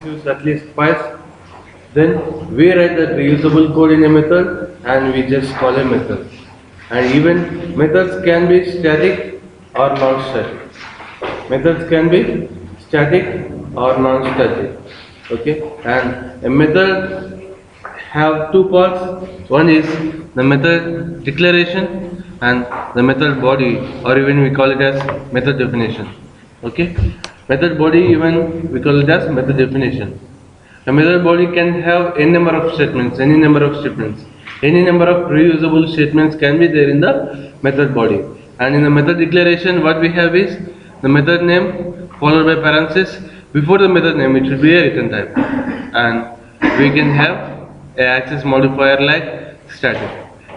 use at least twice. Then we write the reusable code in a method and we just call a method. And even methods can be static or non-static. Methods can be static or non-static. Okay, and a method have two parts. One is the method declaration and the method body, or even we call it as method definition. Okay, method body, even we call it as method definition. A method body can have any number of statements, any number of statements. Any number of reusable statements can be there in the method body. And in the method declaration, what we have is the method name followed by parenthesis. Before the method name, it should be a return type. And we can have a access modifier like static.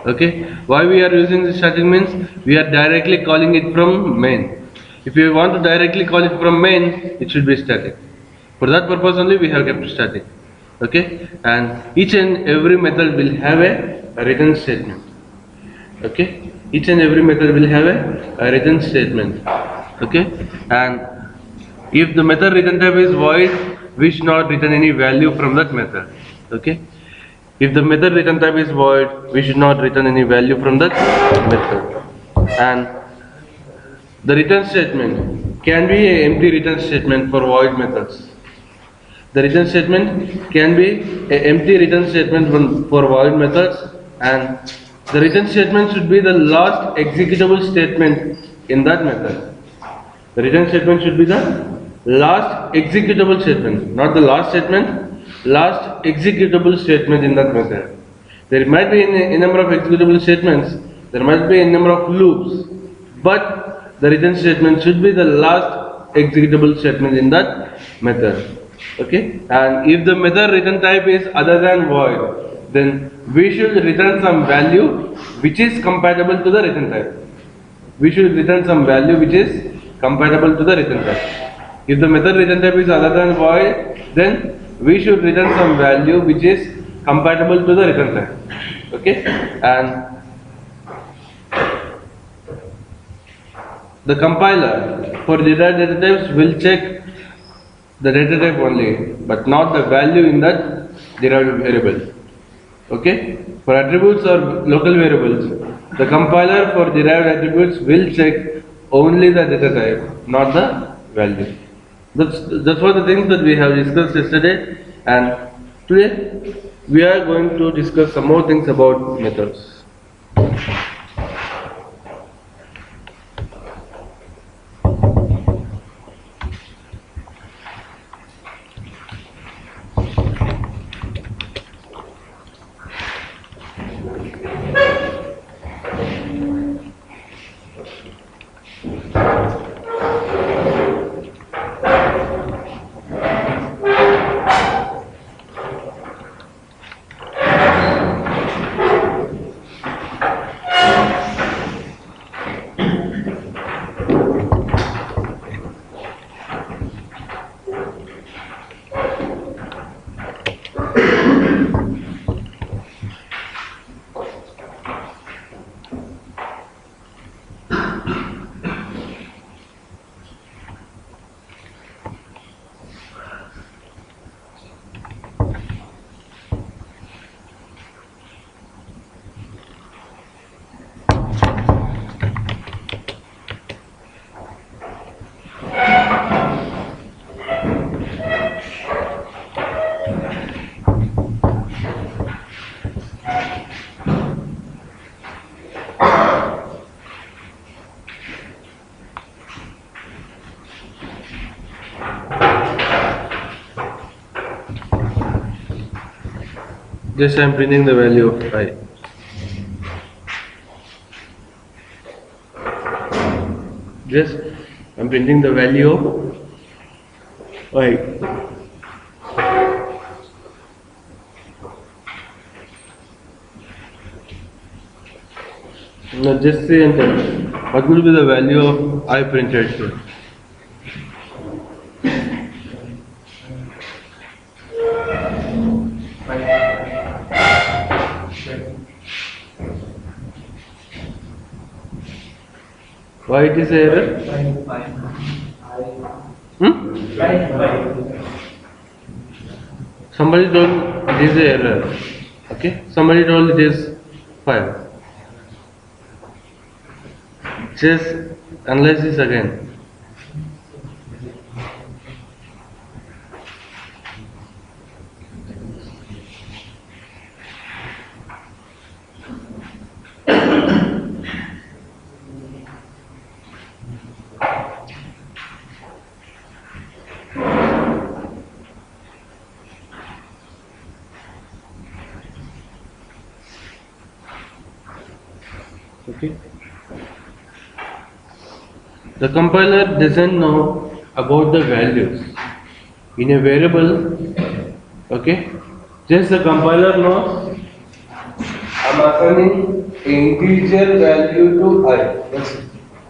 Okay. Why we are using the static means we are directly calling it from main. If you want to directly call it from main, it should be static. For that purpose only we have kept static. Okay, and each and every method will have a return statement. Okay, each and every method will have a return statement. Okay, and if the method return type is void, we should not return any value from that method. Okay, if the method return type is void, we should not return any value from that method. And the return statement can be an empty return statement for void methods. The return statement can be an empty return statement for void methods, and the return statement should be the last executable statement in that method. The return statement should be the last executable statement, not the last statement, last executable statement in that method. There might be a number of executable statements, there might be a number of loops, but the return statement should be the last executable statement in that method. Okay, and if the method return type is other than void, then we should return some value which is compatible to the return type. We should return some value which is compatible to the return type. If the method return type is other than void, then we should return some value which is compatible to the return type. Okay, and the compiler for derived data types will check the data type only, but not the value in that derived variable. Okay, for attributes or local variables, the compiler for derived attributes will check only the data type, not the value. That's what the things that we have discussed yesterday, and today we are going to discuss some more things about methods. Just I am printing the value of I. Just I am printing the value of I. Now just say and tell what will be the value of I printed here. Why it is error? Somebody told it is a error. Okay, somebody told it is 5. Just analyze this again. Okay. The compiler doesn't know about the values in a variable. Okay. Just the compiler knows I'm assigning integer value to I. That's it.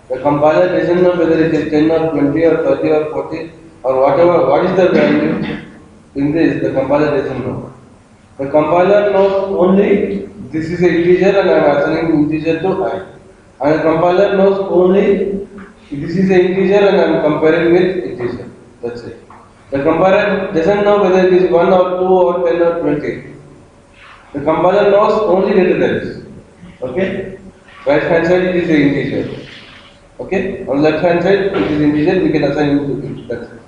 The compiler doesn't know whether it is 10 or 20 or 30 or 40 or whatever. What is the value in this? The compiler doesn't know. The compiler knows only this is an integer and I am assigning integer to I. And the compiler knows only this is an integer and I am comparing with integer. That's it. The compiler doesn't know whether it is 1 or 2 or 10 or 20. The compiler knows only data types. Okay? Right hand side it is an integer. Okay? On left hand side it is integer, we can assign it to it. That's it.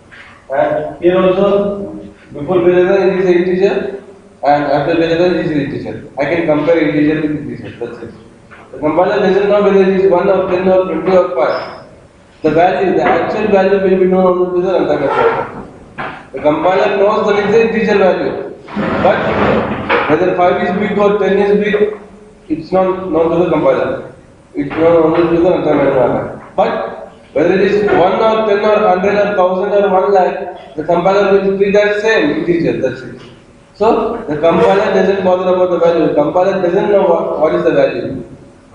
And here also, before greater than it is an integer, and after greater than it is an integer. I can compare integer with integer. That's it. The compiler doesn't know whether it is 1 or 10 or 20 or 5. The value, the actual value will be known only to the runtime operator. The compiler knows that it is an integer value. But whether 5 is big or 10 is big, it's not known to the compiler. It's known only to the runtime environment. But whether it is 1 or 10 or 100 or 1000 or 1 lakh, the compiler will treat that same integer. That's it. So the compiler doesn't bother about the value. The compiler doesn't know what is the value,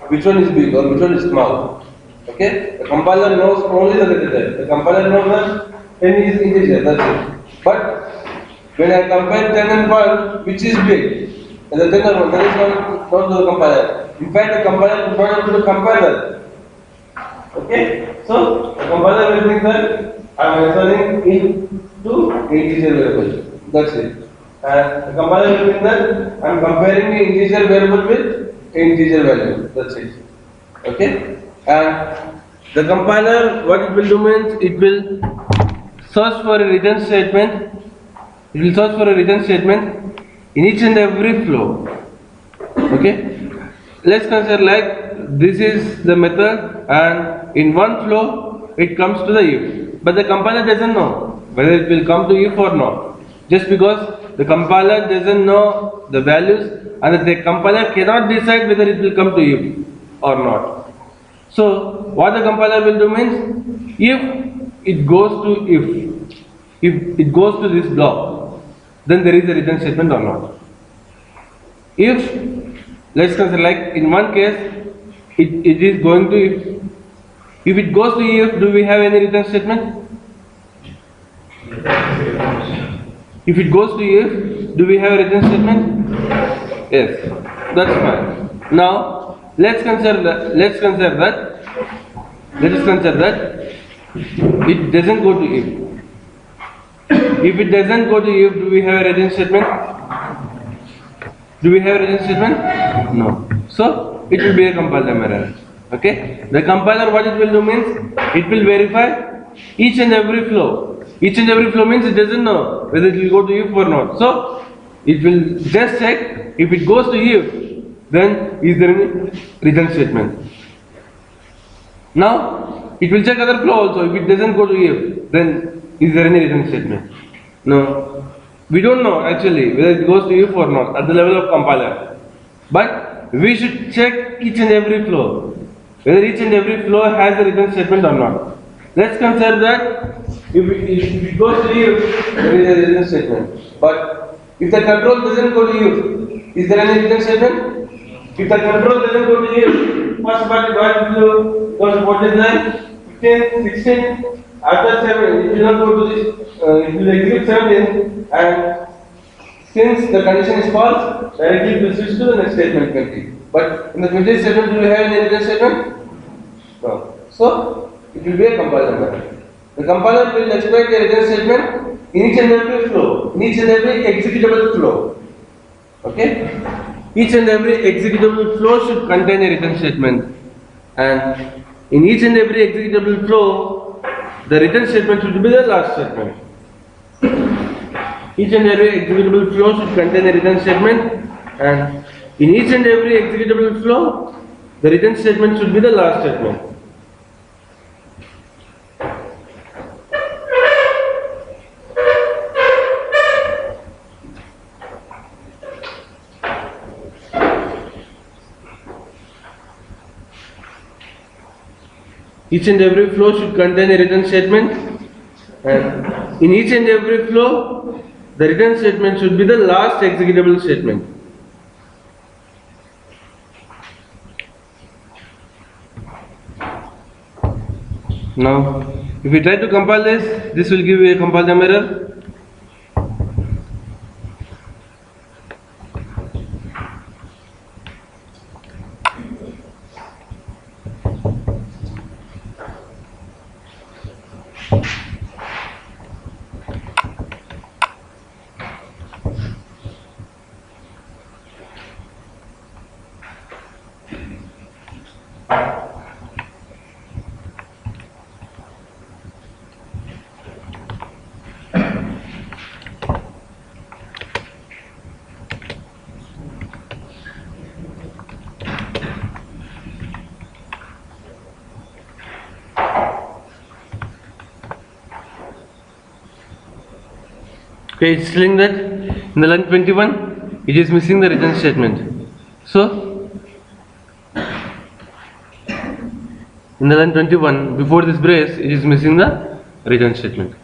which one is big or which one is small. Okay? The compiler knows only the data type. The compiler knows that 10 is integer. That's it. But when I compare 10 and 1, which is big? And the 10 or 1, that is not to the compiler. In fact, the compiler is not able to compare that. Okay? So, the compiler will think that I am referring into integer variable. That's it. And the compiler will think that I am comparing the integer variable with integer value. That's it. Okay? And the compiler, what it will do means, it will search for a return statement. It will search for a return statement in each and every flow. Okay? Let's consider like this is the method and in one flow it comes to the if. But the compiler doesn't know whether it will come to if or not. Just because the compiler doesn't know the values and the compiler cannot decide whether it will come to if or not. So what the compiler will do means, if it goes to if it goes to this block, then there is a return statement or not. If, let's consider like in one case, it is going to if. If it goes to if, do we have any return statement? If it goes to if, do we have a return statement? Yes, that's fine. Now let's consider that. Let us consider that it doesn't go to if. If it doesn't go to if, do we have a return statement? Do we have a return statement? No. So it will be a compiler error. Okay? The compiler, what it will do means, it will verify each and every flow. Each and every flow means it doesn't know whether it will go to if or not. So it will just check if it goes to if, then is there any return statement. Now it will check other flow also. If it doesn't go to if, then is there any return statement? No. We don't know actually whether it goes to if or not at the level of compiler. But we should check each and every flow, whether each and every flow has a return statement or not. Let's consider that if it goes to if, there is a return statement. But if the control doesn't go to if, is there any return statement? If the control doesn't go to if, first part what will go what is that? 15, 16, after 7, it will not go to this, it will execute 17, and since the condition is false, directly it will switch to the next statement 20. But in the 20th statement, do we have any return statement? No. So, it will be a compiler error. The compiler will expect a return statement in each and every flow, in each and every executable flow. Okay? Each and every executable flow should contain a return statement, and in each and every executable flow, the return statement should be the last statement. Each and every executable flow should contain a return statement, and in each and every executable flow, the return statement should be the last statement. Each and every flow should contain a return statement, and in each and every flow, the return statement should be the last executable statement. Now, if we try to compile this will give you a compile time error. Okay, it's telling that in the line 21, it is missing the return statement. So, in the line 21, before this brace, it is missing the return statement.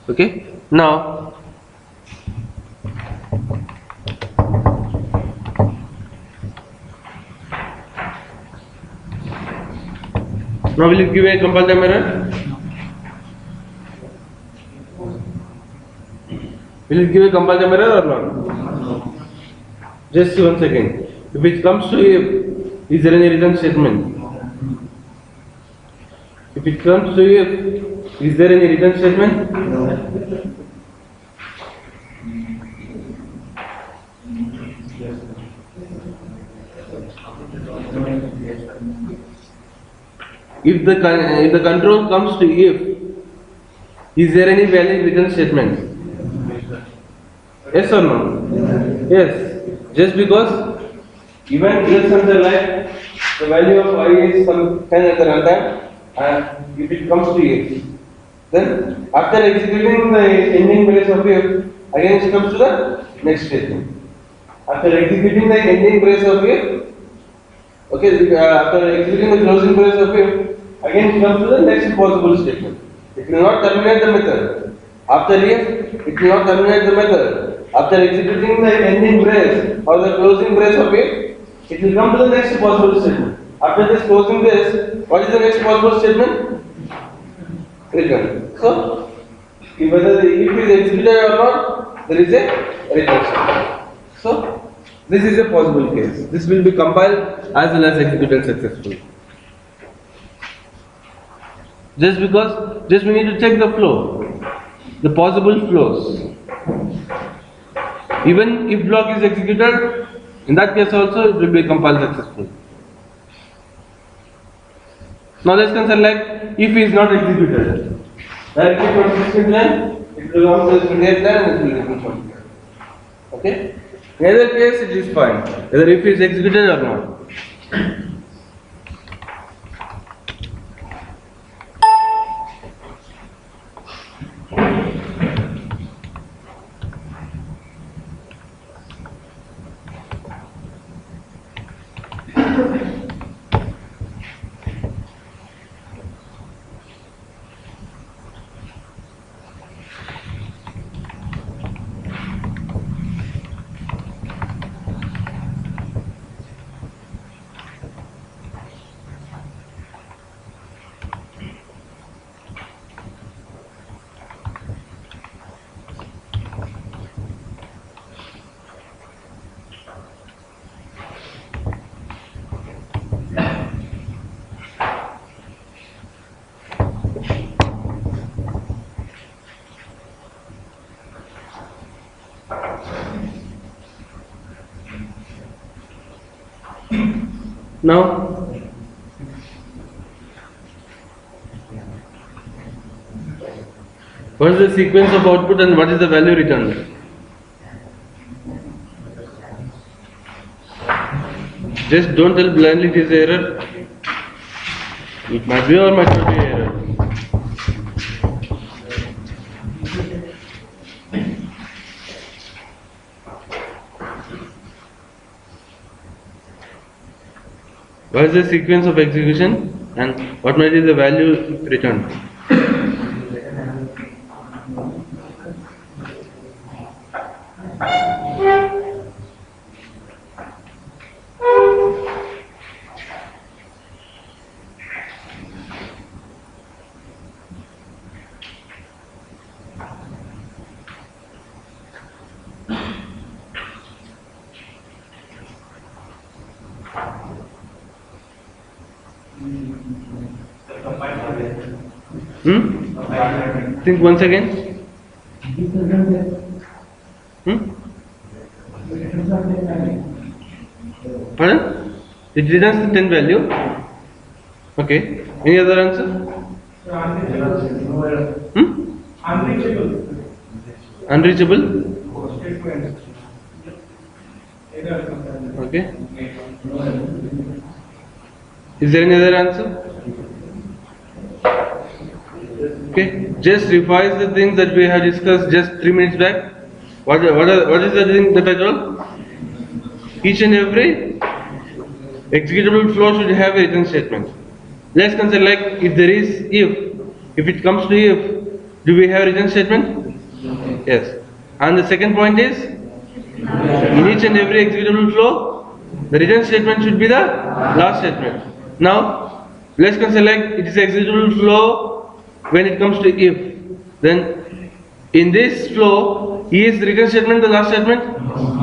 Okay, now will it give a compile time error? Will it give a compile time error or not? Just one second. If it comes to if, is there any return statement? If it comes to if, is there any return statement? No. If the control comes to if, is there any valid return statement? Yes or no? Yes. Just because even if something like the value of I is some 10 at the runtime, and if it comes to if, then after executing the ending brace of if, again it comes to the next statement. After executing the ending brace of if, okay, after executing the closing brace of if, again it comes to the next possible statement. It will not terminate the method. After if, it will not terminate the method. After executing the ending brace or the closing brace of if, it will come to the next possible statement. After this closing brace, what is the next possible statement? Return. So, whether the if is executed or not, there is a return statement. So, this is a possible case. This will be compiled as well as executed successfully. Just we need to check the flow, the possible flows. Even if block is executed, in that case also it will be compiled successfully. Now let's consider like if is not executed. Directly from 16th line, it will come to the 28th line and it will be from here. Okay? In either case it is fine, whether if is executed or not. Now, what is the sequence of output and what is the value returned? Just don't tell blindly it is error. It might be or might not be error. What is the sequence of execution and what might be the value returned? Think once again. Pardon? It returns the 10 value. Okay. Any other answer? Unreachable. Okay. Is there any other answer? Okay. Just revise the things that we have discussed just 3 minutes back. What is the thing that I told? Each and every executable flow should have a return statement. Let's consider like if there is if it comes to if, do we have a return statement? Yes. And the second point is in each and every executable flow, the return statement should be the last statement. Now let's consider like it is executable flow when it comes to if. Then in this flow, is the return statement the last statement?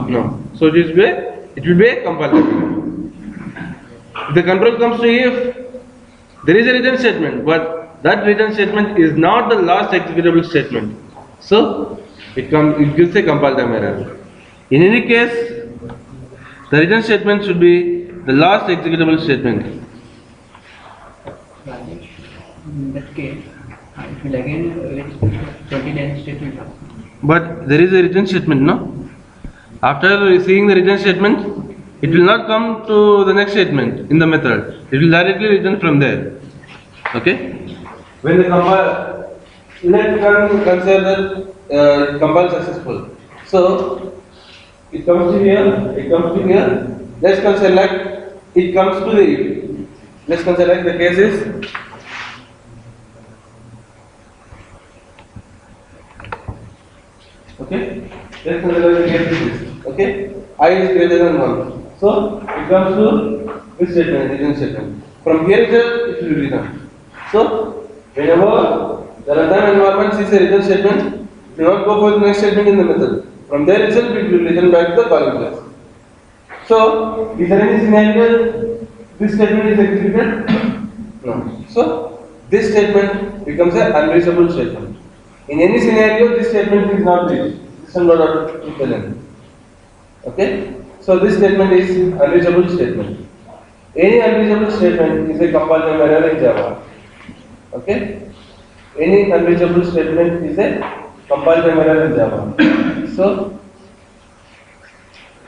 No. So it will be a compile error. If the control comes to if, there is a return statement, but that return statement is not the last executable statement. So it gives a compile time error. In any case, the return statement should be the last executable statement. In that case, it will again 29 statement. But there is a return statement, no? After seeing the return statement, it will not come to the next statement in the method. It will directly return from there. Okay? When the compile, let's consider that it compiles successful. So it comes to here, it comes to here. Let's consider like it comes to the if. Let's consider like the case is okay. Let's consider the case is this. Okay. I is greater than 1. So it comes to this statement, return statement. From here itself it will return. So whenever the runtime environment sees a return statement, it will not go for the next statement in the method. From there itself it will return back to the calling class. So is there any scenario this statement is executed? No. So this statement becomes an unreachable statement. In any scenario this statement is not reached. System not equivalent. Okay? So this statement is unreachable statement. Any unreachable statement is a compile time error in Java. Okay? Any unreachable statement is a compile time error in Java. So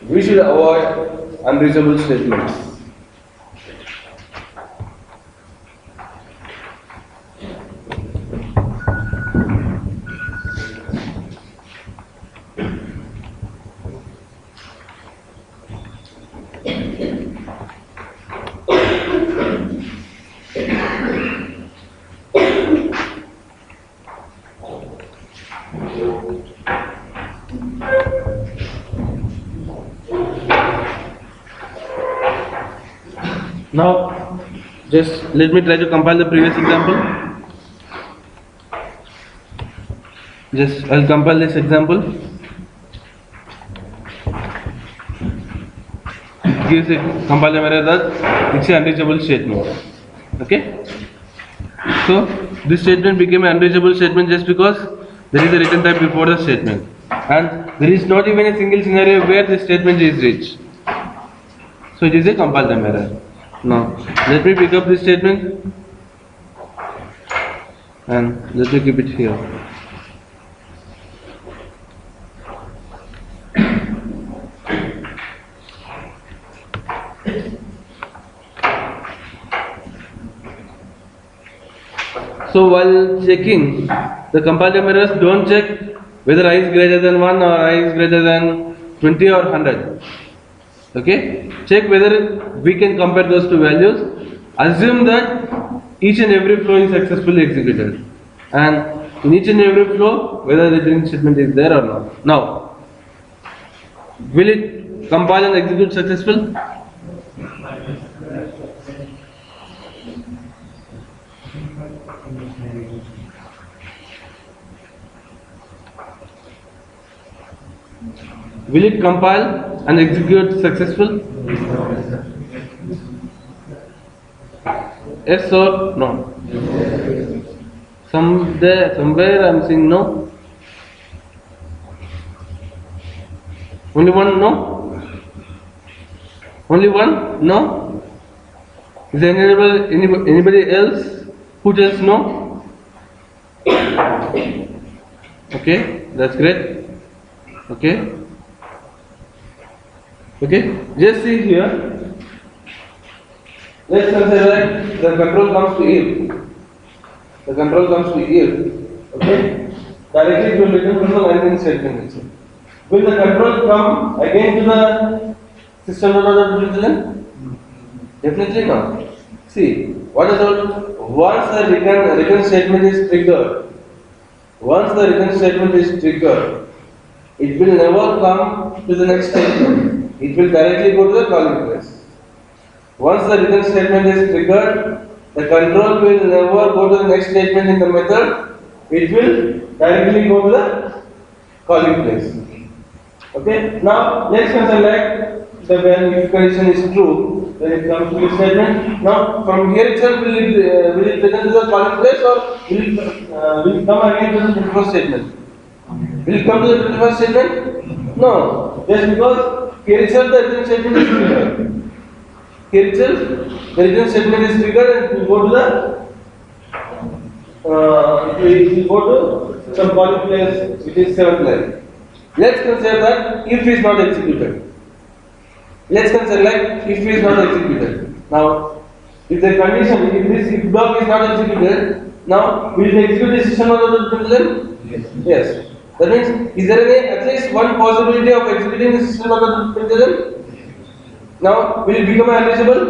we should avoid unreachable statements. Now, just let me try to compile the previous example. I'll compile this example. It gives a compile time error that it's an unreachable statement. Okay? So, this statement became an unreachable statement just because there is a return type before the statement. And there is not even a single scenario where this statement is reached. So, it is a compile time error. Now, let me pick up this statement and let me keep it here. So while checking the compiler errors, don't check whether I is greater than 1 or I is greater than 20 or 100. Okay? Check whether we can compare those two values. Assume that each and every flow is successfully executed. And in each and every flow, whether the return statement is there or not. Now, will it compile and execute successful? Will it compile and execute successful? Yes or no? Somewhere I am saying no. Only one no? Only one no? Is there anybody else who tells no? Okay, that's great. Okay. Okay, just see here. Let's consider that the control comes to if. The control comes to if. Okay, directly it will return from the line statement itself. Will the control come again to the system.out? Definitely not. See, what is told? Once the return statement is triggered, it will never come to the next statement. It will directly go to the calling place. Once the return statement is triggered, the control will never go to the next statement in the method. It will directly go to the calling place. Okay. Now let's consider the when if condition is true, when it comes to this statement. Now from here itself will it return to the calling place or will it come again to the first statement? Will it come to the 21st statement? No, just because here itself the return statement is triggered. Here itself the return statement is triggered and it will go to the some calling place which is 7th line. Let's consider that if is not executed. Let's consider if is not executed. Now, if the condition, if this if block is not executed, now will it execute the system of the principle? Yes. That means, is there at least one possibility of executing the system of the principle? Now, will it become unreachable?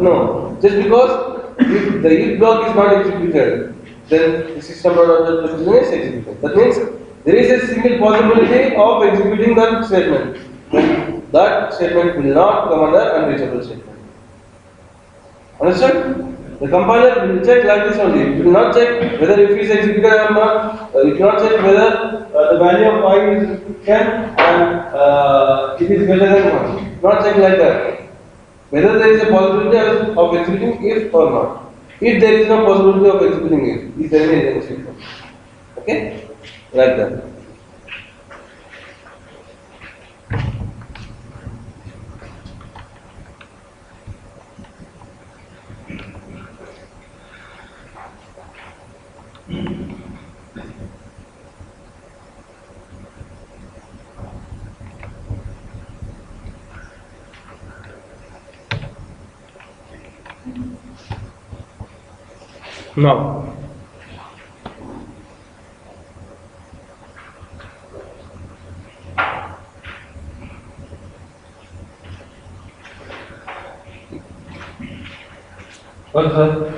No. Just because if the if block is not executed, then the system of the principle is executed. That means there is a single possibility of executing that statement. That statement will not come under unreachable statement. Understand? The compiler will check like this only. It will not check whether if is executed or not. It will not check whether the value of y is 10 and it is greater than 1. Not check like that. Whether there is a possibility of executing if or not. If there is no possibility of executing if, is there any statement? Okay? Like that. Now, what sir?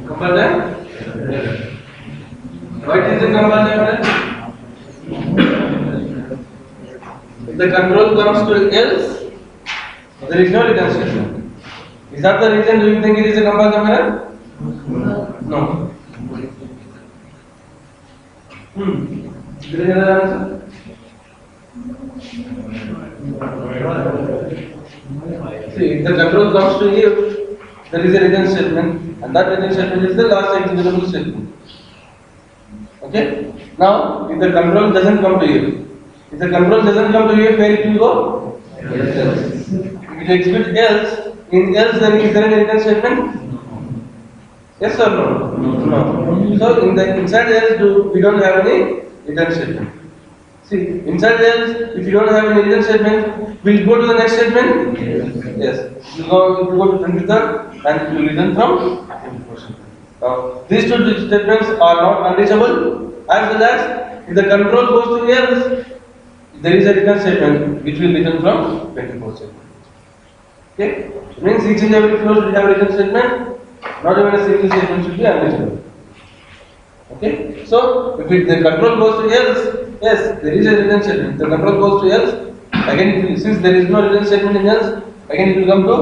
Compare that? the control comes to else, there is no return statement. Is that the reason? Do you think it is a compulsion error? No. Is there another answer? See, if the control comes to if, there is a return statement, and that return statement is the last executable statement. Okay? Now, if the control doesn't come to if the control doesn't come to where it will go? Else. If it executes else, in else is there any return statement? Yes or no? No. So inside else we don't have any return statement. See, inside else, if you don't have any return statement, will go to the next statement? Yes. You will go to 23rd and it will return from 24th. Now, these two statements are not unreachable, as well as if the control goes to else, there is a return statement which will return from 24th statement. Okay? It means each and every flow should have a return statement, not even a single statement should be unreachable. Okay? So, if the control goes to else, yes, there is a return statement. The control goes to else, again, since there is no return statement in else, again it will come to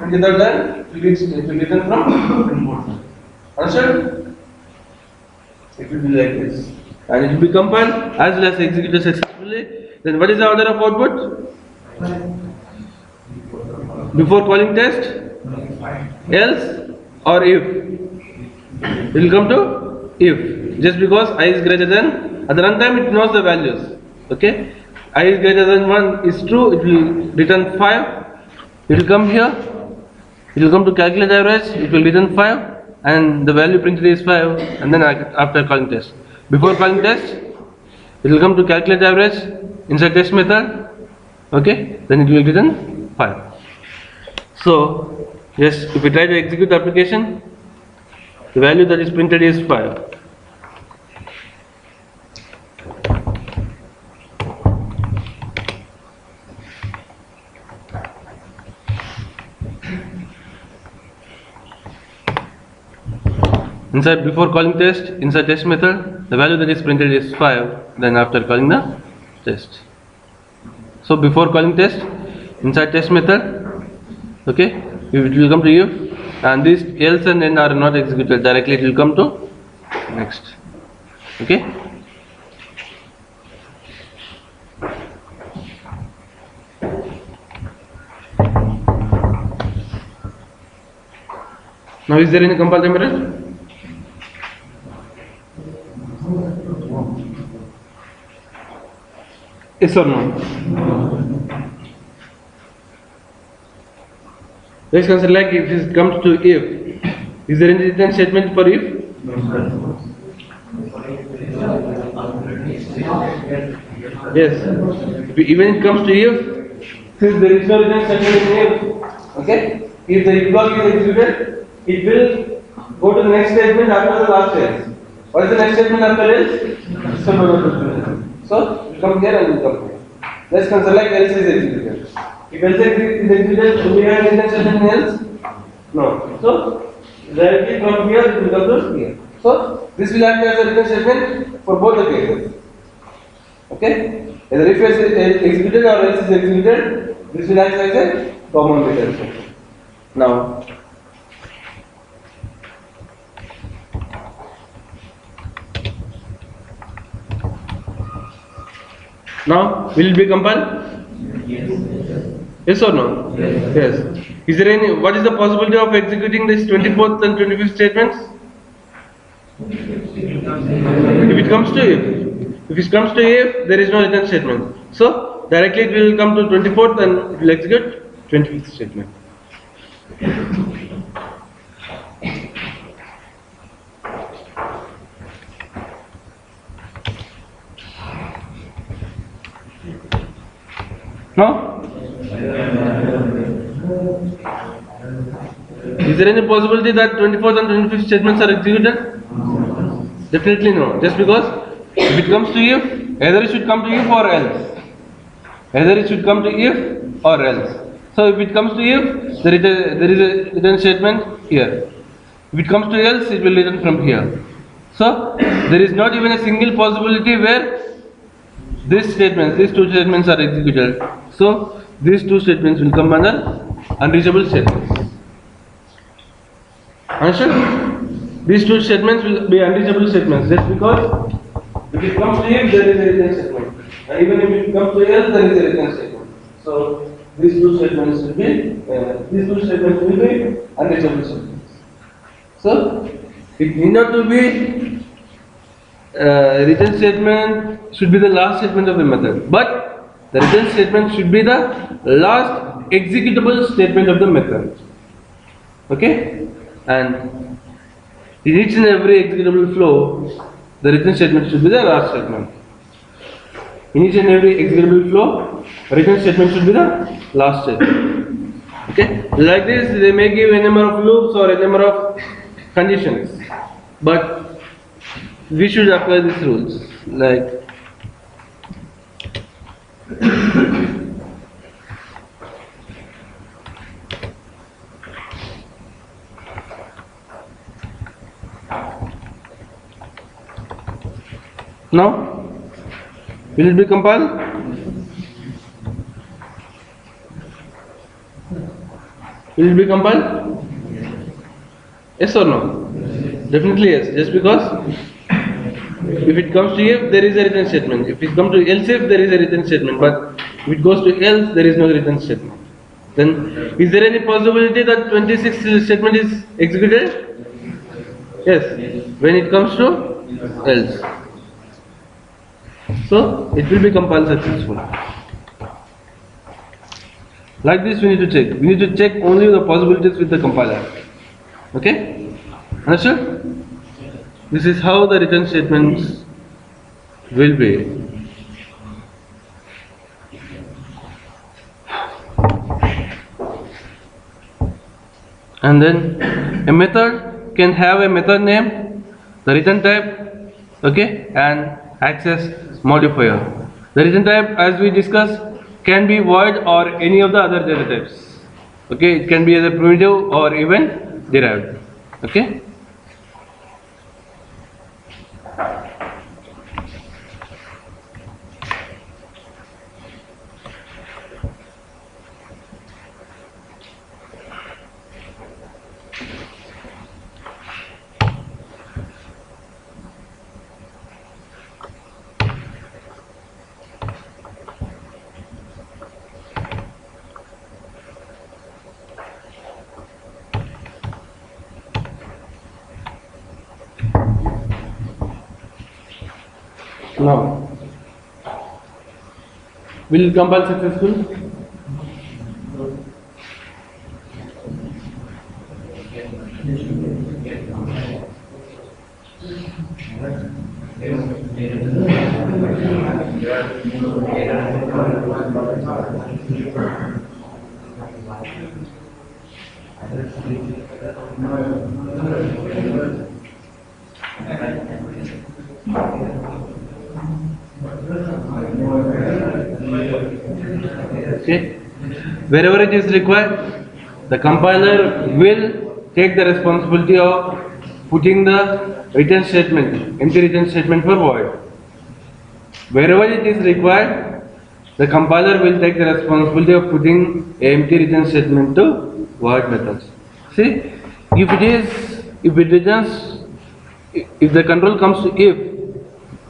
23rd line, it will return from 24th. Understood? It will be like this. And it will be compiled as well as executed successfully. Then what is the order of output? Before calling test, else or if. It will come to if. Just because I is greater than, at the runtime it knows the values. Okay? I is greater than 1 is true, it will return 5. It will come here, it will come to calculate average, it will return 5. And the value printed is 5, and then after calling test. Before calling test, it will come to calculate average inside test method, okay, then it will return 5. So, yes, if we try to execute the application, the value that is printed is 5. Inside before calling test, inside test method, the value that is printed is 5, then after calling the test. So before calling test, inside test method, okay, it will come to if, and these else and then are not executed directly, it will come to next. Okay? Now is there any compulsion error? Yes or no? Let's consider like if it comes to if. Is there any return statement for if? Yes. Even it comes to if, since there is no return statement in if, okay? If the if block is executed, it will go to the next statement after the last else. What is the next statement after else? So, we come here and we come here. Let's consider like else is executed. If else is executed, do we have return statement in else? No. So, directly from here it will come to here. So, this will act as a return statement for both the cases. Okay? Either if else is executed or else is executed, this will act as a common return statement. Now, will it be compiled? Yes or no? Yes. Is there any? What is the possibility of executing this 24th and 25th statements? If it comes to if, there is no return statement. So directly it will come to 24th and it will execute 25th statement. No? Is there any possibility that 24th and 25th statements are executed? Definitely no. Just because if it comes to if, either it should come to if or else. Either it should come to if or else. So if it comes to if, there is a return statement here. If it comes to else, it will return from here. So there is not even a single possibility where these statements, these two statements are executed. So these two statements will come under unreachable statements. Understood? These two statements will be unreachable statements just because if it comes to if, there is a written statement. And even if it comes to else, there is a written statement. So these two statements will be unreachable statements. So it need not to be written statement should be the last statement of the method, but the written statement should be the last executable statement of the method. Okay? And in each and every executable flow, the written statement should be the last statement. In each and every executable flow, written statement should be the last statement. Okay? Like this, they may give a number of loops or a number of conditions, but we should apply these rules. Like now, will it be compiled? Will it be compiled? Yes or no? Definitely yes. Just because if it comes to if, there is a written statement. If it comes to else if, there is a written statement. But if it goes to else, there is no written statement. Then, is there any possibility that 26th statement is executed? Yes. When it comes to else. So, it will be compiled successfully. Like this we need to check. We need to check only the possibilities with the compiler. Okay? Understood? This is how the written statements will be. And then a method can have a method name, the return type, okay, and access modifier. The return type, as we discussed, can be void or any of the other data types. Okay, it can be either primitive or even derived. Okay. Now, will it compile successful? Okay. Wherever it is required, the compiler will take the responsibility of putting the return statement, empty return statement for void. Wherever it is required, the compiler will take the responsibility of putting a empty return statement to void methods. See, if it returns, if the control comes to if,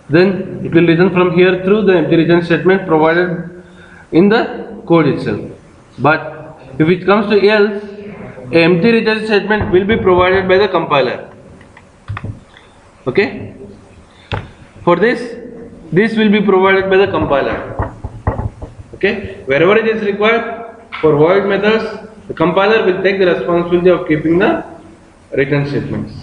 then it will return from here through the empty return statement provided in the code itself. But if it comes to else, a empty return statement will be provided by the compiler. Okay? For this will be provided by the compiler. Okay? Wherever it is required for void methods, the compiler will take the responsibility of keeping the return statements.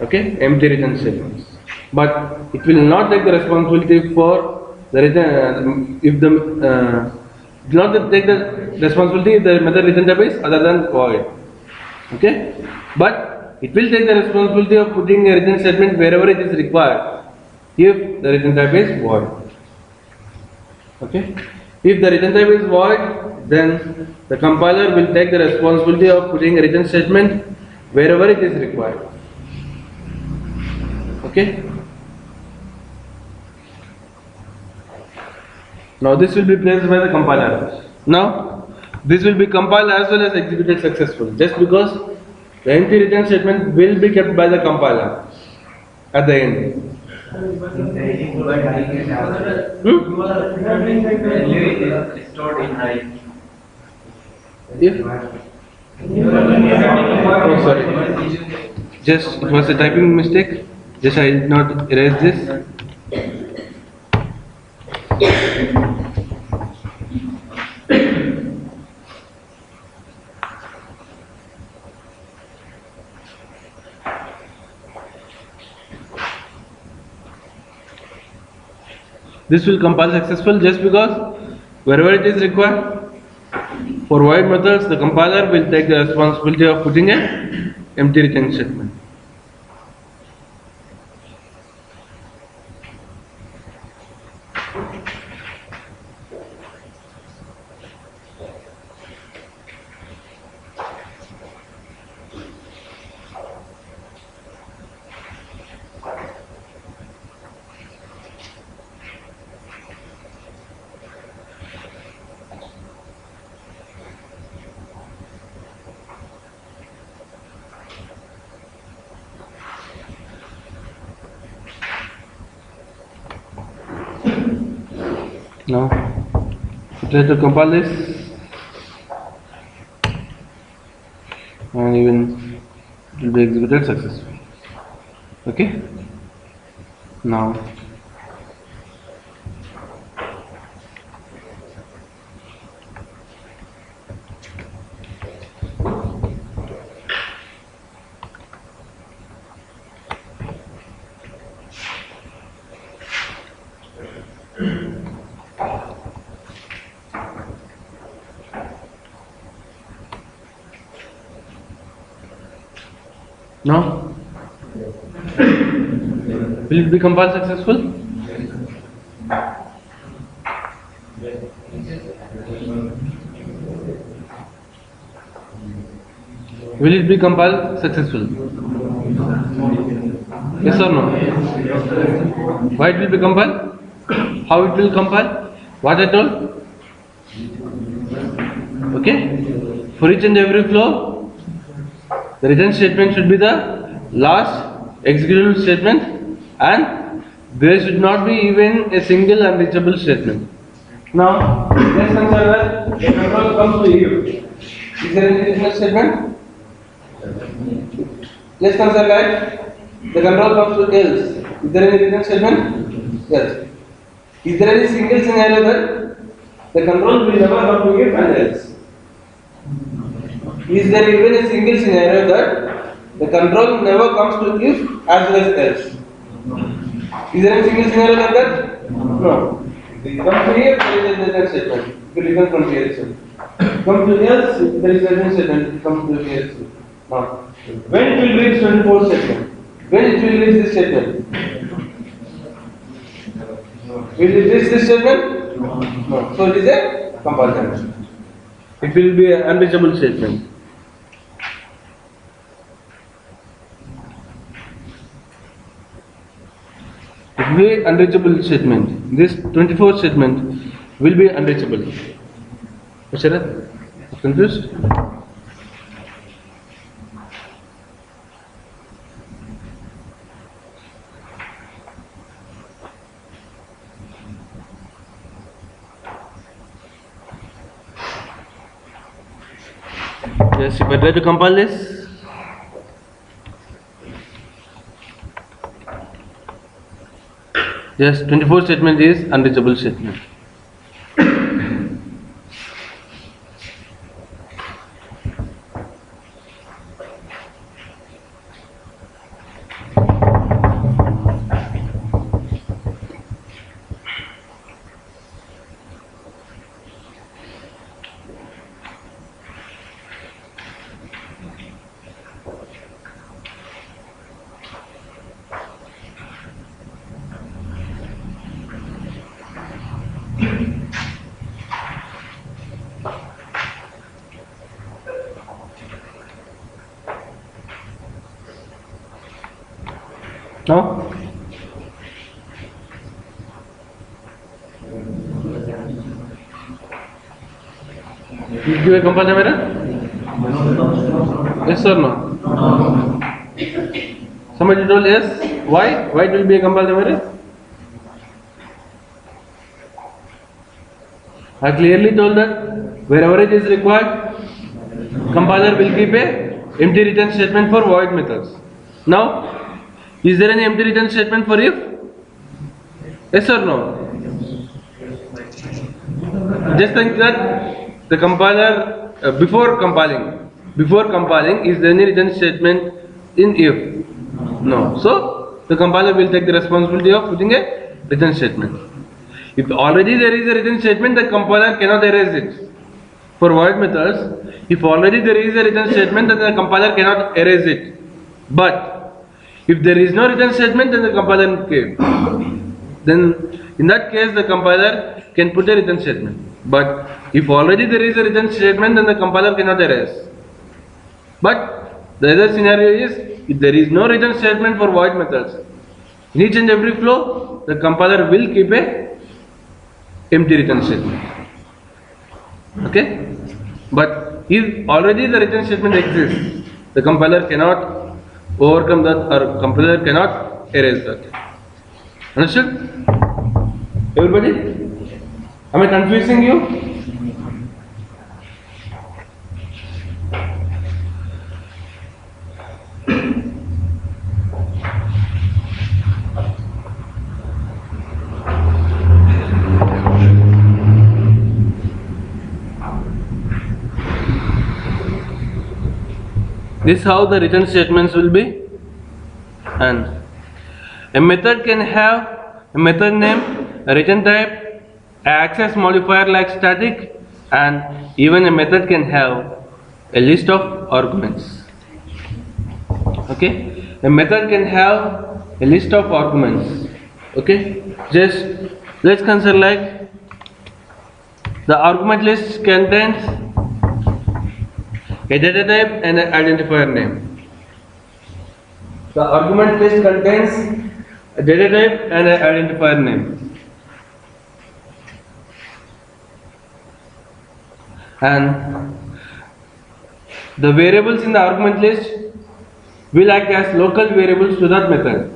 Okay? Empty return statements. But it will not take the responsibility for the return if the not take the responsibility if the method return type is other than void. Okay? But it will take the responsibility of putting a return statement wherever it is required if the return type is void. Okay? If the return type is void, then the compiler will take the responsibility of putting a return statement wherever it is required. Okay? Now this will be placed by the compiler. Now this will be compiled as well as executed successful, just because the empty return statement will be kept by the compiler at the end. Stored in high. If oh sorry, just it was a typing mistake. Just I did not erase this. This will compile successful just because wherever it is required. For void methods, the compiler will take the responsibility of putting an empty return statement. Now, try to compile this, and even it will be executed successfully. Okay. Now, now, will it be compiled successful? Will it be compiled successful? Yes or no? Why it will be compiled? How it will compile? What I told? Okay? For each and every flow, the return statement should be the last executable statement, and there should not be even a single unreachable statement. Now, let's consider that the control comes to you. Is there any return statement? Let's consider that the control comes to else. Is there any return statement? Yes. Is there any single scenario that the control will never come to if and else? Is there even a single scenario that the control never comes to if as well as else? Is there any single scenario like that? No. Come to here, there is a return statement. It will return from here itself. Come to else, there is a return statement. It comes to here itself. Now, when it will reach 24 statement? When it will reach this statement? Will it reach this statement? No. So it is a comparison. It will be an unreachable statement. It will be unreachable statement. This 24 statement will be unreachable. Sharat, confused? Yes, if I try to compile this, yes, 24 statement is unreachable statement. No? give a compile error? Yes or no? Somebody told yes. Why? Why it will be a compile error? I clearly told that wherever it is required, compiler will keep a empty return statement for void methods. Now, is there any empty return statement for if? Yes or no? Just think that the compiler before compiling, is there any return statement in if? No. So the compiler will take the responsibility of putting a return statement. If already there is a return statement, the compiler cannot erase it. For void methods, if already there is a return statement, then the compiler cannot erase it. But if there is no return statement, then the compiler can. Then in that case, the compiler can put a return statement. But if already there is a return statement, then the compiler cannot erase. But the other scenario is, if there is no return statement for void methods, in each and every flow, the compiler will keep a empty return statement. Okay? But if already the return statement exists, the compiler cannot overcome that, or compiler cannot erase that. Understood? Everybody? Am I confusing you? This is how the return statements will be. And a method can have a method name, a return type, an access modifier like static, and even a method can have a list of arguments. Okay? A method can have a list of arguments. Okay? Just let's consider like the argument list contains a data type and an identifier name. The argument list contains a data type and an identifier name. And the variables in the argument list will act as local variables to that method.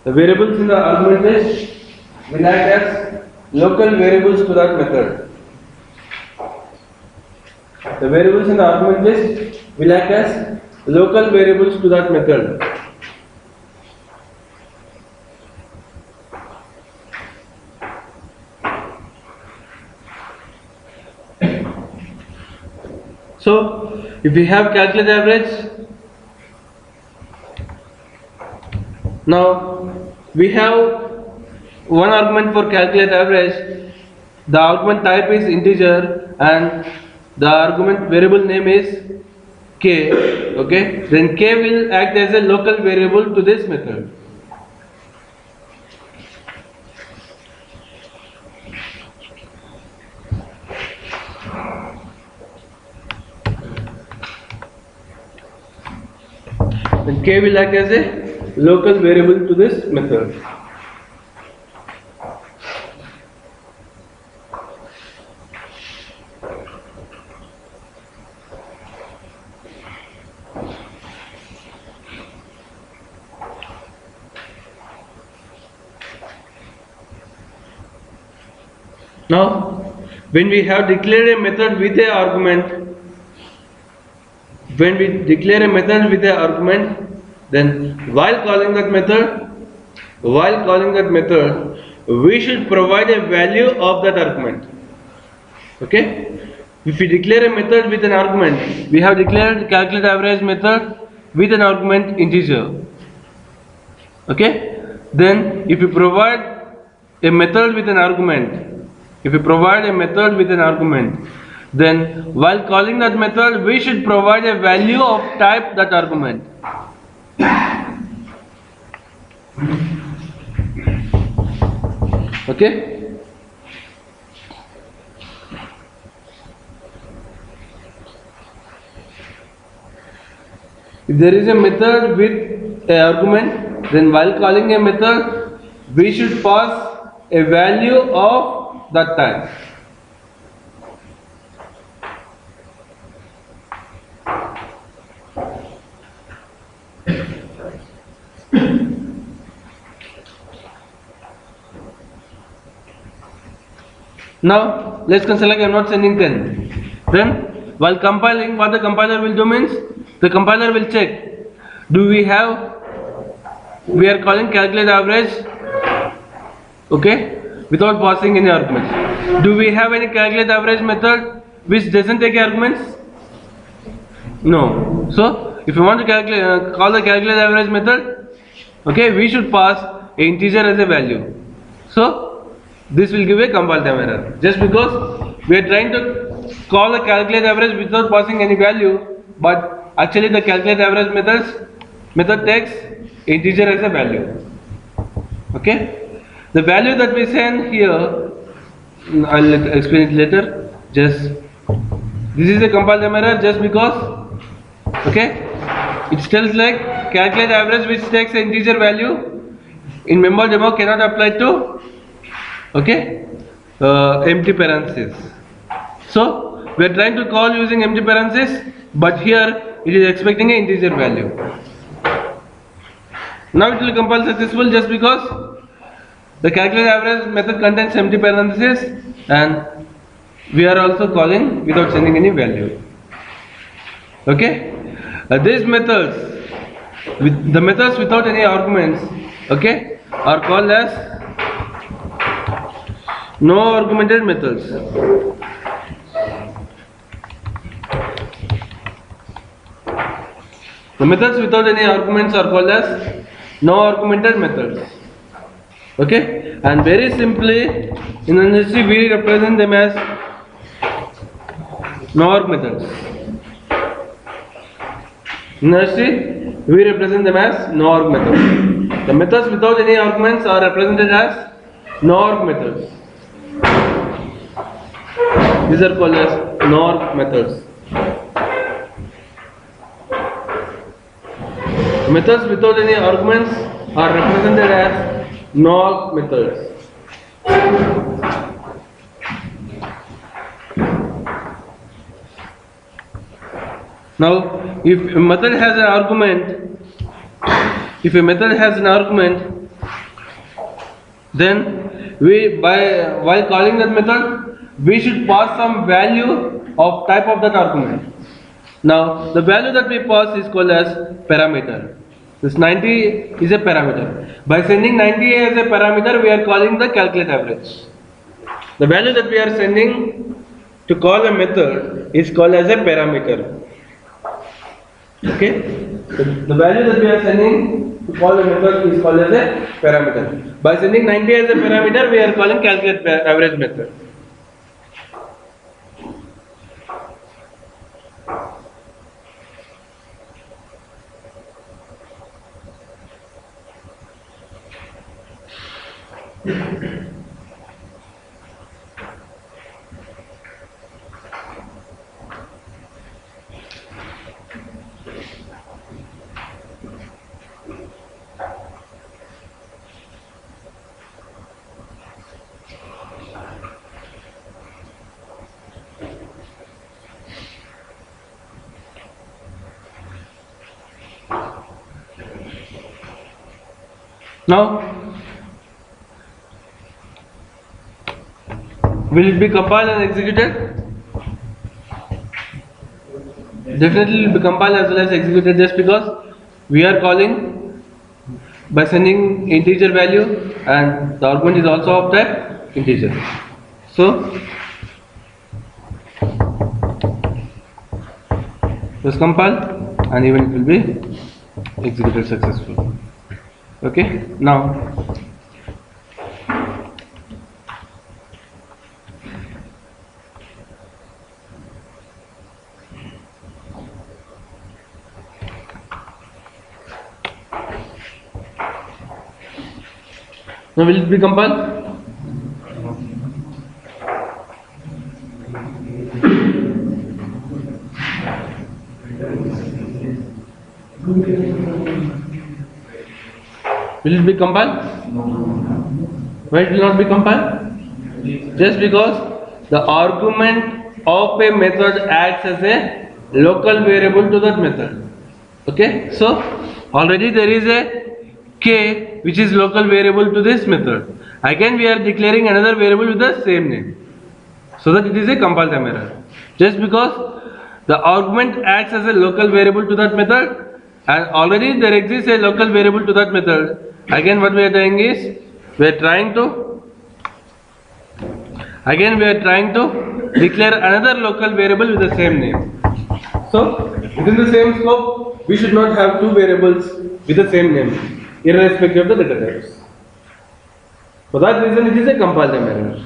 The variables in the argument list will act as local variables to that method. The variables in the argument list will act as local variables to that method. So, if we have calculate average, now we have one argument for calculate average. The argument type is integer and the argument variable name is k. Okay, then k will act as a local variable to this method. Then k will act as a local variable to this method. Now, when we have declared a method with a argument, then while calling that method, we should provide a value of that argument. Okay? If we declare a method with an argument, we have declared calculate average method with an argument integer. Okay? Then if we provide a method with an argument, then while calling that method, we should provide a value of type that argument. Okay? If there is a method with an argument, then while calling a method, we should pass a value of that type. Now let's consider like I'm not sending 10. Then while compiling, what the compiler will do means the compiler will check, do we have, we are calling calculate average, okay, without passing any arguments. Do we have any calculate average method which doesn't take arguments? No. So if you want to calculate, call the calculate average method, okay, we should pass an integer as a value. So this will give a compile time error. Just because we are trying to call the calculate average without passing any value, but actually the calculate average method takes integer as a value. Okay. The value that we send here, I'll explain it later. Just this is a compile time error just because, okay, it tells like calculate average which takes an integer value in member demo cannot apply to, okay, empty parentheses. So we are trying to call using empty parentheses, but here it is expecting an integer value. Now it will compile successful just because the calculate average method contains empty parentheses and we are also calling without sending any value. Okay, these methods, the methods without any arguments, okay, are called as no argumented methods. The methods without any arguments are called as no argumented methods. Okay, and very simply in industry we represent them as no arg methods. In industry we represent them as no arg methods. The methods without any arguments are represented as no arg methods. These are called as no arg methods. Methods without any arguments are represented as no arg methods. Now, if a method has an argument, then while calling that method, we should pass some value of type of that argument. Now, the value that we pass is called as parameter. This 90 is a parameter. By sending 90 as a parameter, we are calling the calculate average. The value that we are sending to call a method is called as a parameter. Okay? The value that we are sending to call a method is called as a parameter. By sending 90 as a parameter, we are calling calculate average method. Now, will it be compiled and executed? Definitely it will be compiled as well as executed, just because we are calling by sending integer value and the argument is also of type integer. So just compile and even it will be executed successfully. Okay, now will it be compiled? Will it be compiled? Why it will not be compiled? Just because the argument of a method acts as a local variable to that method. Okay, so already there is a which is local variable to this method. Again we are declaring another variable with the same name. so that it is a compile time error. Just because the argument acts as a local variable to that method, and already there exists a local variable to that method. Again, what we are doing is we are trying to declare another local variable with the same name. So within the same scope, we should not have two variables with the same name, irrespective of the data types. For that reason, it is a compile time error.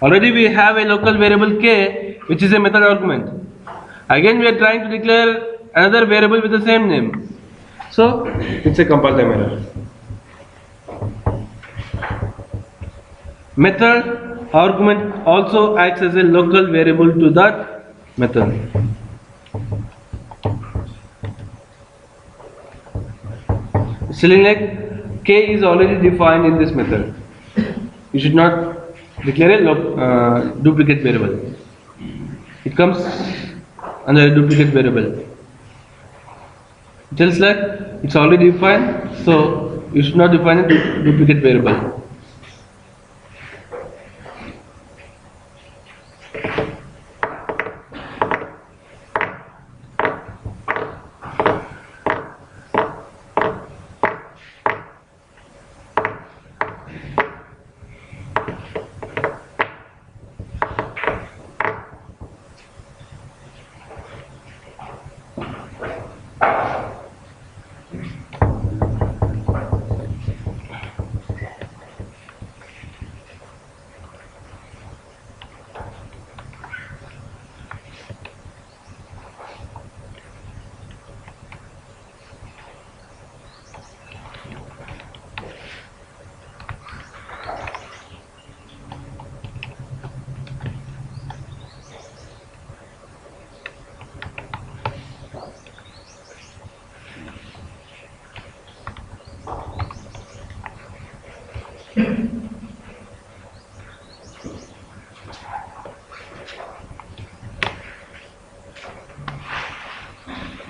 Already we have a local variable k, which is a method argument. Again, we are trying to declare another variable with the same name. So it's a compile time error. Method argument also acts as a local variable to that method. Still, like k is already defined in this method. You should not declare a duplicate variable. It comes under a duplicate variable. Just like it's already defined, so you should not define a duplicate variable.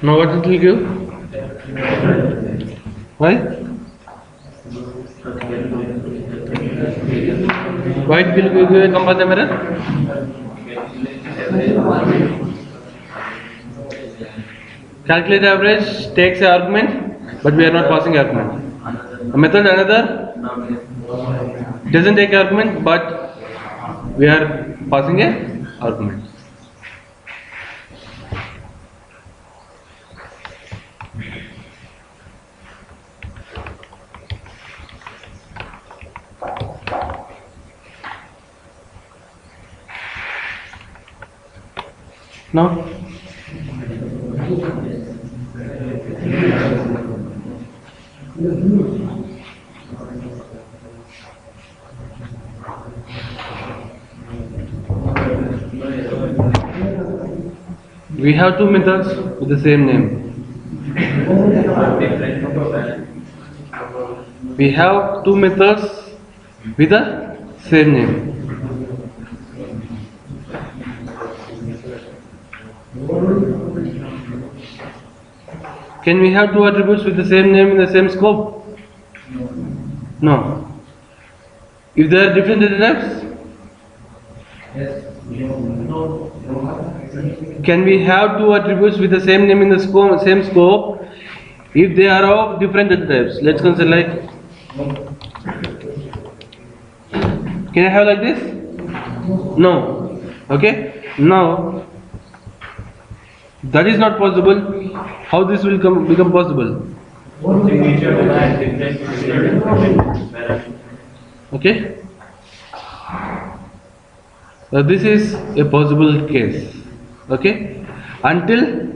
Now what it will give? Why? Why it will give a compile time error? Calculate average takes an argument, but we are not passing argument. A method another doesn't take argument, but we are passing a argument. Now, we have two methods with the same name. We have two methods with the same name. Can we have two attributes with the same name in the same scope? No. If they are different data types? Can we have two attributes with the same name in the same scope if they are of different data types? Let's consider like, can I have like this? No. Okay. Now that is not possible. How this will become possible? Okay. This is a possible case. Okay. Until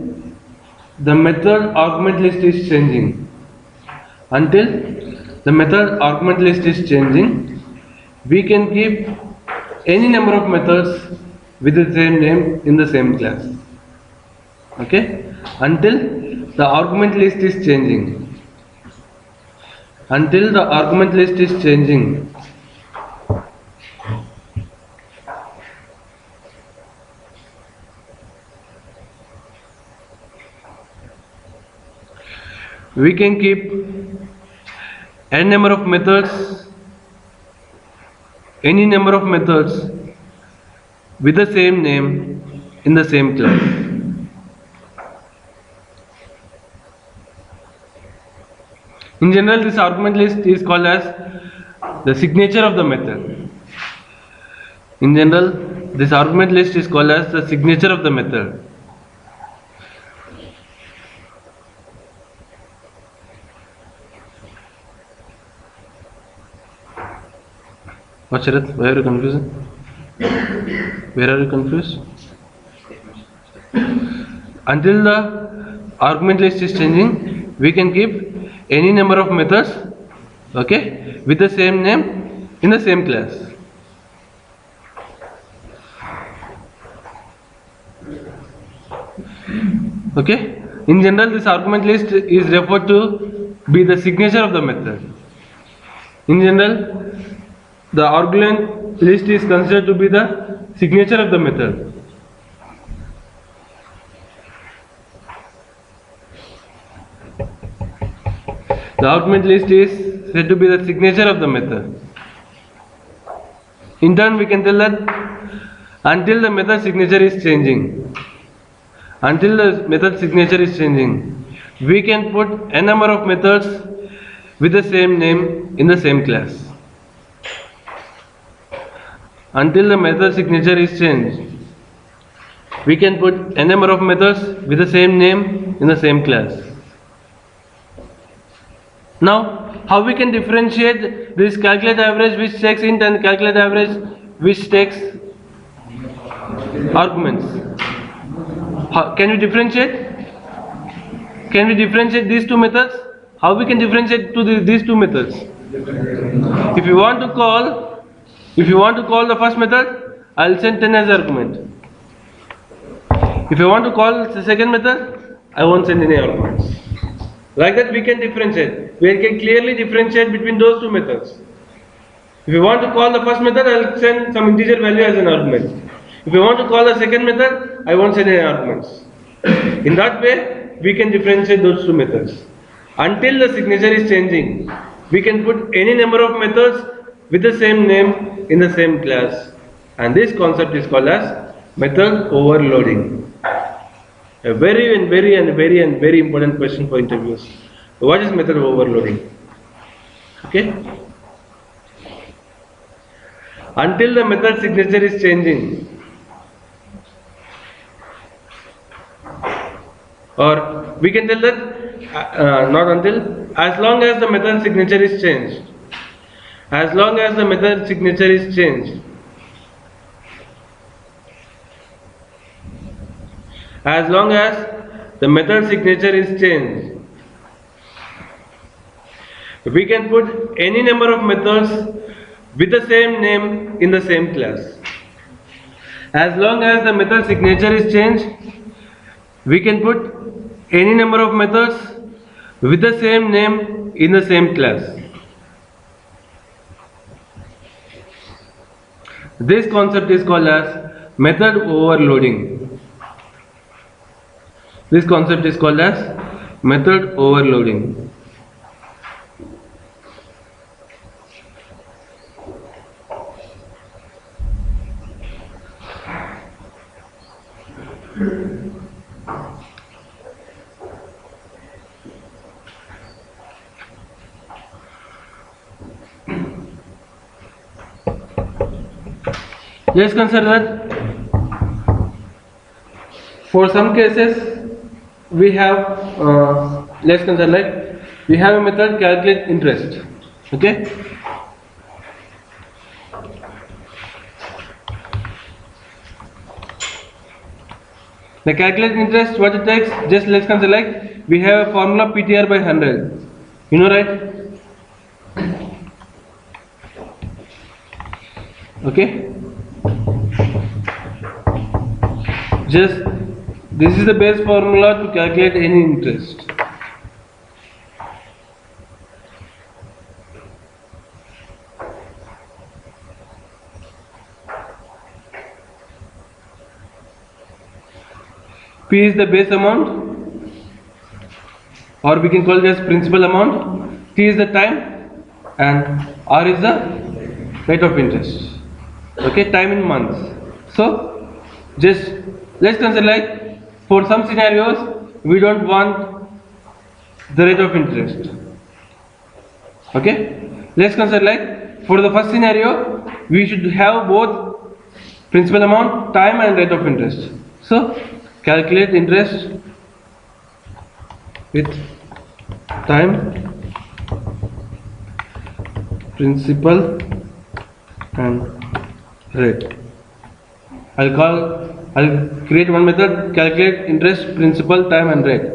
the method argument list is changing. Until the method argument list is changing, we can keep any number of methods with the same name in the same class. Okay. Until the argument list is changing. Until the argument list is changing. We can keep n number of methods, any number of methods with the same name in the same class. In general, this argument list is called as the signature of the method. In general, this argument list is called as the signature of the method. What, Sharat? Why are you confused? Where are you confused? Until the argument list is changing, we can keep any number of methods, okay, with the same name in the same class. Okay. In general, this argument list is referred to be the signature of the method. In general, the argument list is considered to be the signature of the method. The argument list is said to be the signature of the method. In turn, we can tell that until the method signature is changing, we can put a number of methods with the same name in the same class. Until the method signature is changed, we can put a number of methods with the same name in the same class. Now, how we can differentiate this calculate average which takes int and calculate average which takes arguments? Can we differentiate? Can we differentiate these two methods? How we can differentiate these two methods? If you want to call the first method, I'll send 10 as argument. If you want to call the second method, I won't send any arguments. Like that we can differentiate. We can clearly differentiate between those two methods. If you want to call the first method, I'll send some integer value as an argument. If you want to call the second method, I won't send any arguments. In that way, we can differentiate those two methods. Until the signature is changing, we can put any number of methods with the same name in the same class. And this concept is called as method overloading. A very important question for interviews. What is method overloading? Okay? Until the method signature is changing, or we can tell that not until, as long as the method signature is changed. As long as the method signature is changed. As long as the method signature is changed, we can put any number of methods with the same name in the same class. As long as the method signature is changed, we can put any number of methods with the same name in the same class. This concept is called as method overloading. This concept is called as method overloading. Let's consider that for some cases we have, let's consider like we have a method calculate interest. Okay? The calculate interest, what it takes, just let's consider like we have a formula PTR by 100. You know, right? Okay? Just this is the base formula to calculate any interest. P is the base amount, or we can call it as principal amount. T is the time, and R is the rate of interest. Okay, time in months. So just let's consider like for some scenarios we don't want the rate of interest. Okay, let's consider like for the first scenario we should have both principal amount, time and rate of interest. So calculate interest with time, principal and rate. I'll create one method, calculate interest, principal, time and rate.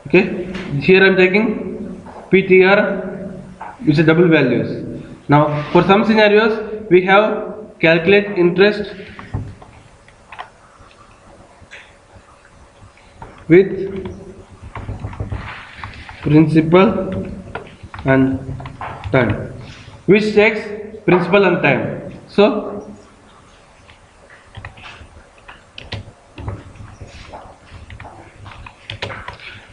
Okay, here I am taking PTR which is double values. Now for some scenarios we have calculate interest with principal and time, which takes principal and time. So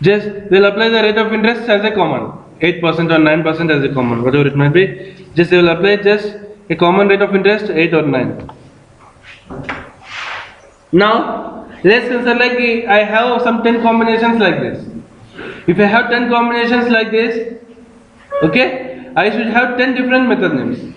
just they'll apply the rate of interest as a common, 8% or 9% as a common, whatever it might be. Just they will apply just a common rate of interest, 8 or 9. Now let's consider like I have some 10 combinations like this. If I have 10 combinations like this, okay, I should have 10 different method names,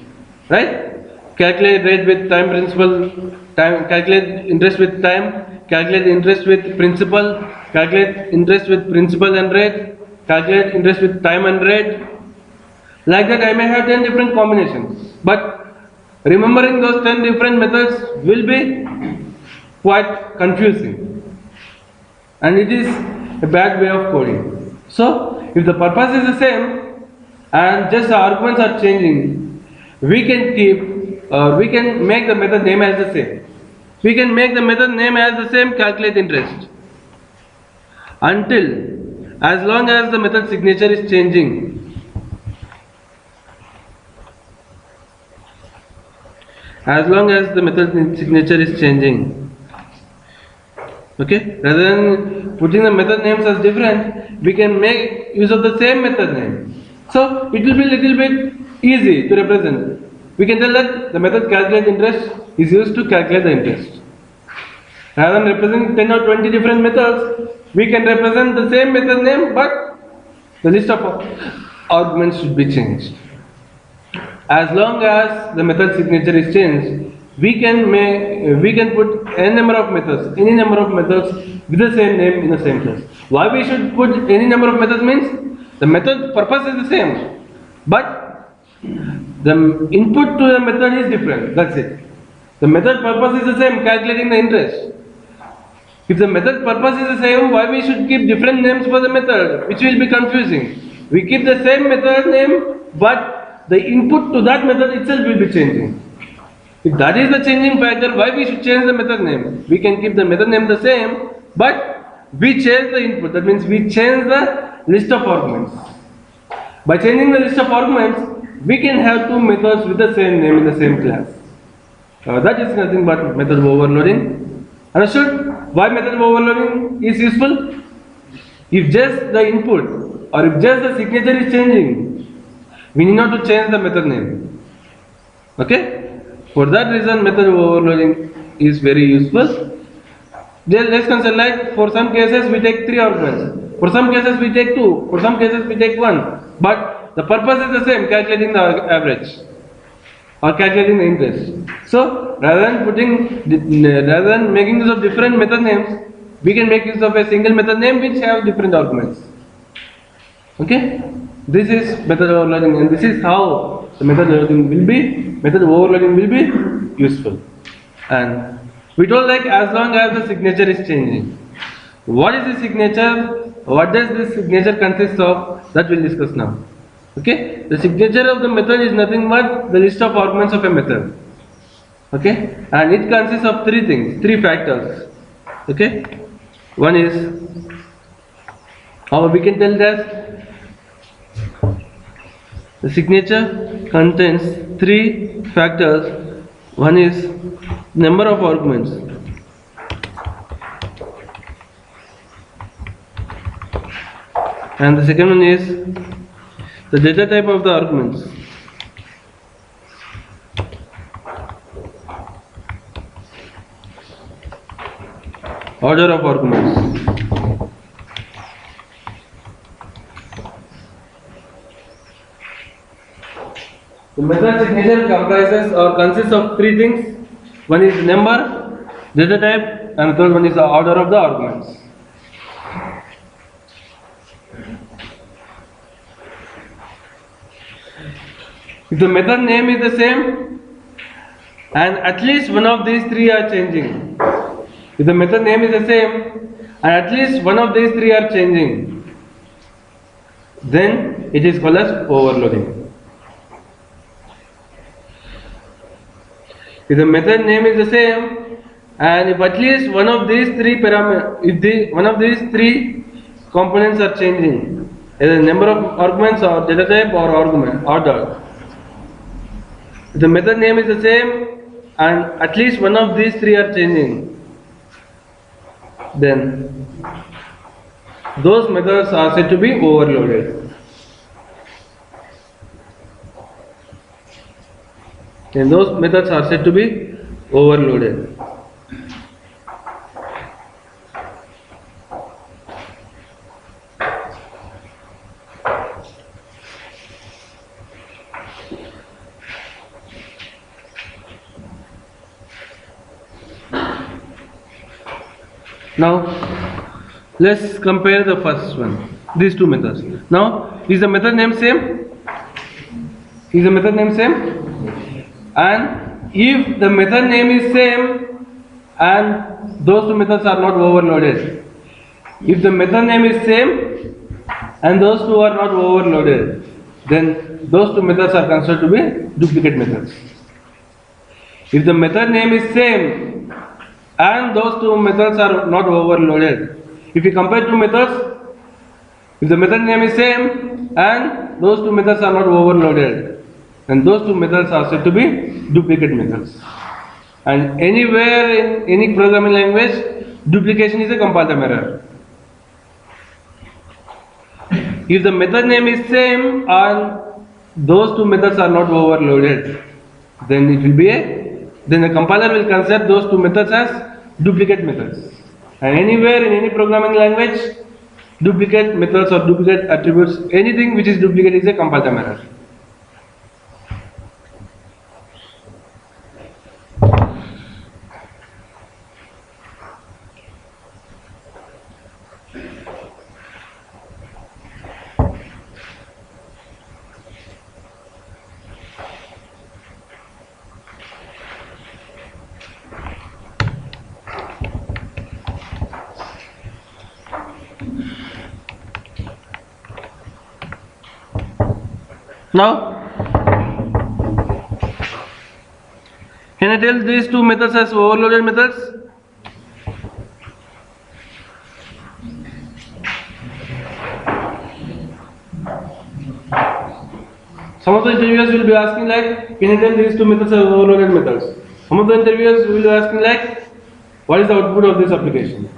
right? Calculate rate with time principal, time, calculate interest with time, calculate interest with principal, calculate interest with principal and rate, calculate interest with time and rate. Like that I may have 10 different combinations, but remembering those 10 different methods will be quite confusing and it is a bad way of coding. So if the purpose is the same and just the arguments are changing, we can we can make the method name as the same. We can make the method name as the same, calculate interest, until as long as the method signature is changing. As long as the method signature is changing. Okay, rather than putting the method names as different, we can make use of the same method name. So it will be little bit easy to represent. We can tell that the method calculate interest is used to calculate the interest. Rather than representing 10 or 20 different methods, we can represent the same method name, but the list of arguments should be changed. As long as the method signature is changed, we can put any number of methods with the same name in the same class. Why we should put any number of methods means the method purpose is the same, but the input to the method is different. That's it. The method purpose is the same, calculating the interest. If the method purpose is the same, why we should keep different names for the method, which will be confusing. We keep the same method name, but the input to that method itself will be changing. If that is the changing factor, why we should change the method name? We can keep the method name the same, but we change the input. That means we change the list of arguments. By changing the list of arguments, we can have two methods with the same name in the same class. That is nothing but method overloading. Understood? Why method overloading is useful? If just the input or if just the signature is changing, we need not to change the method name. Okay? For that reason, method overloading is very useful. Then let's consider like for some cases we take 3 arguments, for some cases we take 2, for some cases we take 1, but the purpose is the same, calculating the average or calculating the interest. So rather than making use of different method names, we can make use of a single method name which have different arguments. Okay, this is method overloading, and this is how the method overloading will be useful. And we told like as long as the signature is changing. What is the signature? What does this signature consist of? That we'll discuss now. Okay, the signature of the method is nothing but the list of arguments of a method. Okay, and it consists of 3 things, 3 factors. Okay, one is, or we can tell that the signature contains 3 factors. One is number of arguments. And the second one is the data type of the arguments. Order of arguments. The method signature comprises or consists of three things. One is number, data type, and the third one is the order of the arguments. If the method name is the same and at least one of these three are changing, if the method name is the same and at least one of these three are changing, then it is called as overloading. If the method name is the same and if at least one of these three one of these three components are changing, either number of arguments or data type or argument order. If the method name is the same and at least one of these three are changing, then those methods are said to be overloaded. And those methods are said to be overloaded. Now let's compare the first one, these two methods. Now, is the method name same? Is the method name same? And if the method name is same and those two methods are not overloaded, if the method name is same and those two are not overloaded, then those two methods are considered to be duplicate methods. If the method name is same and those two methods are not overloaded, if you compare two methods, if the method name is same and those two methods are not overloaded, then those two methods are said to be duplicate methods. And anywhere in any programming language, duplication is a compile time error. If the method name is same and those two methods are not overloaded, then it will be then the compiler will consider those two methods as duplicate methods. And anywhere in any programming language, duplicate methods or duplicate attributes, anything which is duplicate is a compile time error. Now, can I tell these two methods as overloaded methods? Some of the interviewers will be asking like, can you tell these two methods as overloaded methods? Some of the interviewers will be asking like, what is the output of this application?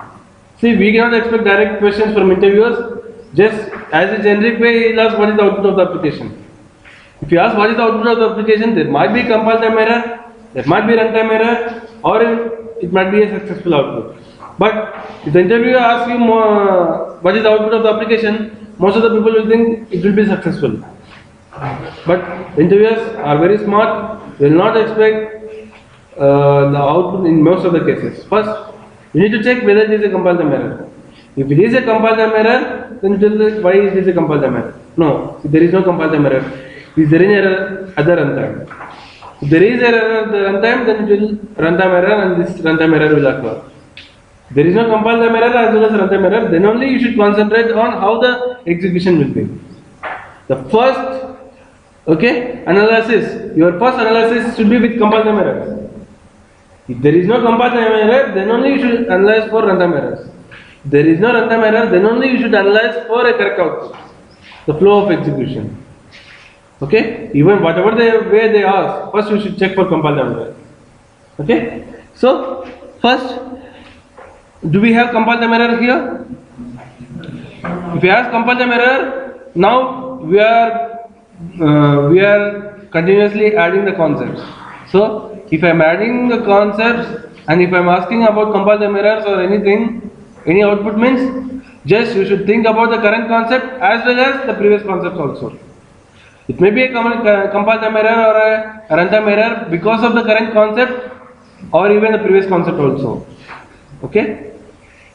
See, we cannot expect direct questions from interviewers. Just as a generic way, he'll ask what is the output of the application. If you ask what is the output of the application, there might be compile time error, there might be runtime error, or it might be a successful output. But if the interviewer asks you what is the output of the application, most of the people will think it will be successful. But the interviewers are very smart, they will not expect the output in most of the cases. First, you need to check whether it is a compile time error. If it is a compile time error, then tell us why it is a compile time error. No, there is no compile time error. Is there any error at the runtime? If there is error at the runtime, then it will runtime error and this runtime error will occur. If there is no compile time error as well as runtime error, then only you should concentrate on how the execution will be. The first analysis, your first analysis should be with compile time errors. If there is no compile time error, then only you should analyze for runtime errors. If there is no runtime error, then only you should analyze for a correct output, the flow of execution. Okay, even whatever way they ask, first you should check for compile time error. Okay, so first, do we have compile time error here? If you ask compile the mirror, now we are continuously adding the concepts. So if I am adding the concepts and if I am asking about compile the mirrors or anything, any output means just you should think about the current concept as well as the previous concepts also. It may be a compile the mirror or a run the mirror because of the current concept or even the previous concept also. Okay?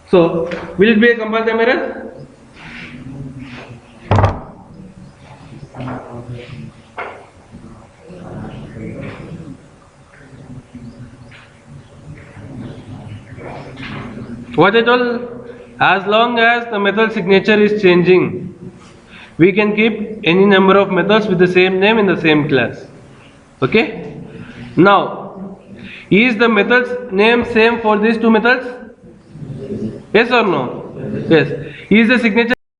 So will it be a compile the mirror? What I told, as long as the method signature is changing, we can keep any number of methods with the same name in the same class. Okay? Now, is the method's name same for these two methods? Yes or no? Yes. Is the signature